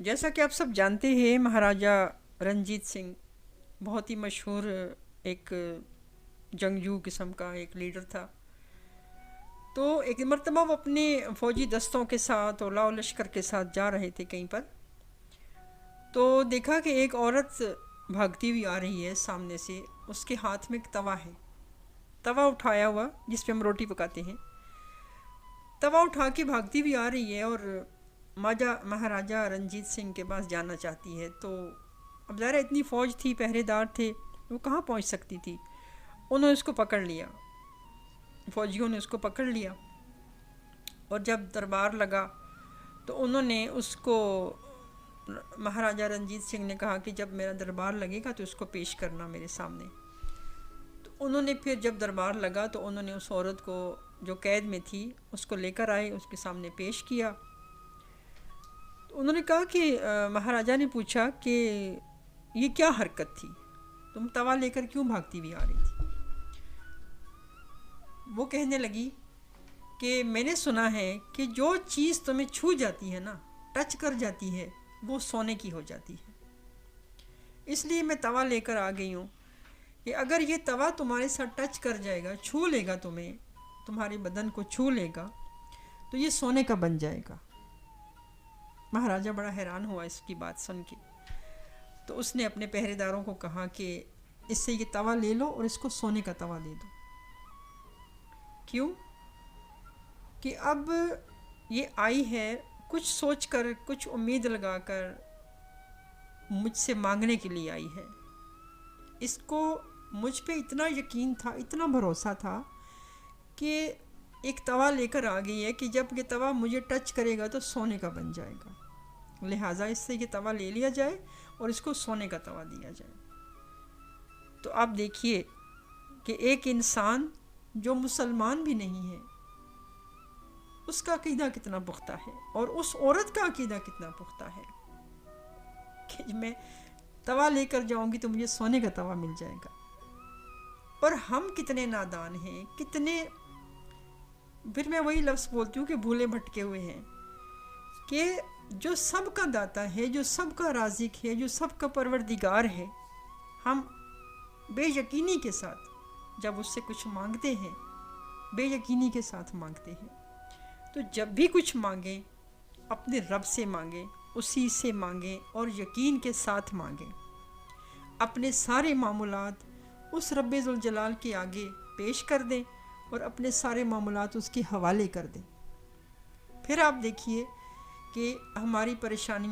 جیسا کہ آپ سب جانتے ہیں، مہاراجہ رنجیت سنگھ بہت ہی مشہور ایک جنگجو قسم کا ایک لیڈر تھا۔ تو ایک مرتبہ وہ اپنے فوجی دستوں کے ساتھ اور لاؤ لشکر کے ساتھ جا رہے تھے کہیں پر، تو دیکھا کہ ایک عورت بھاگتی ہوئی آ رہی ہے سامنے سے، اس کے ہاتھ میں ایک توا ہے، توا اٹھایا ہوا جس پہ ہم روٹی پکاتے ہیں، توا اٹھا کے بھاگتی ہوئی آ رہی ہے اور مہاراجہ رنجیت سنگھ کے پاس جانا چاہتی ہے۔ تو اب ظاہر اتنی فوج تھی، پہرے دار تھے، وہ کہاں پہنچ سکتی تھی۔ انہوں نے اس کو پکڑ لیا، فوجیوں نے اس کو پکڑ لیا، اور جب دربار لگا تو انہوں نے اس کو، مہاراجہ رنجیت سنگھ نے کہا کہ جب میرا دربار لگے گا تو اس کو پیش کرنا میرے سامنے۔ تو انہوں نے پھر جب دربار لگا تو انہوں نے اس عورت کو جو قید میں تھی اس کو لے کر آئے، اس کے سامنے پیش کیا۔ تو انہوں نے کہا کہ مہاراجہ نے پوچھا کہ یہ کیا حرکت تھی، تم توا لے کر کیوں بھاگتی ہوئی آ رہی تھی؟ وہ کہنے لگی کہ میں نے سنا ہے کہ جو چیز تمہیں چھو جاتی ہے نا، ٹچ کر جاتی ہے، وہ سونے کی ہو جاتی ہے، اس لیے میں توا لے کر آ گئی ہوں کہ اگر یہ توا تمہارے ساتھ ٹچ کر جائے گا، چھو لے گا تمہیں، تمہارے بدن کو چھو لے گا تو یہ سونے کا بن جائے گا۔ مہاراجہ بڑا حیران ہوا اس کی بات سن کے، تو اس نے اپنے پہرے داروں کو کہا کہ اس سے یہ توا لے لو اور اس کو سونے کا توا دے دو۔ کیوں کہ اب یہ آئی ہے کچھ سوچ کر، کچھ امید لگا کر مجھ سے مانگنے کے لیے آئی ہے، اس کو مجھ پہ اتنا یقین تھا، اتنا بھروسہ تھا کہ ایک توا لے کر آ گئی ہے کہ جب یہ توا مجھے ٹچ کرے گا تو سونے کا بن جائے گا، لہٰذا اس سے یہ توا لے لیا جائے اور اس کو سونے کا توا دیا جائے۔ تو آپ دیکھیے کہ ایک انسان جو مسلمان بھی نہیں ہے، اس کا عقیدہ کتنا پختہ ہے، اور اس عورت کا عقیدہ کتنا پختہ ہے کہ میں توا لے کر جاؤں گی تو مجھے سونے کا توا مل جائے گا۔ اور ہم کتنے نادان ہیں، کتنے، پھر میں وہی لفظ بولتی ہوں کہ بھولے بھٹکے ہوئے ہیں، کہ جو سب کا داتا ہے، جو سب کا رازق ہے، جو سب کا پروردگار ہے، ہم بے یقینی کے ساتھ جب اس سے کچھ مانگتے ہیں، بے یقینی کے ساتھ مانگتے ہیں۔ تو جب بھی کچھ مانگیں، اپنے رب سے مانگیں، اسی سے مانگیں اور یقین کے ساتھ مانگیں، اپنے سارے معاملات اس رب ذوالجلال کے آگے پیش کر دیں اور اپنے سارے معاملات اس کے حوالے کر دیں۔ پھر آپ دیکھیے کہ ہماری پریشانیاں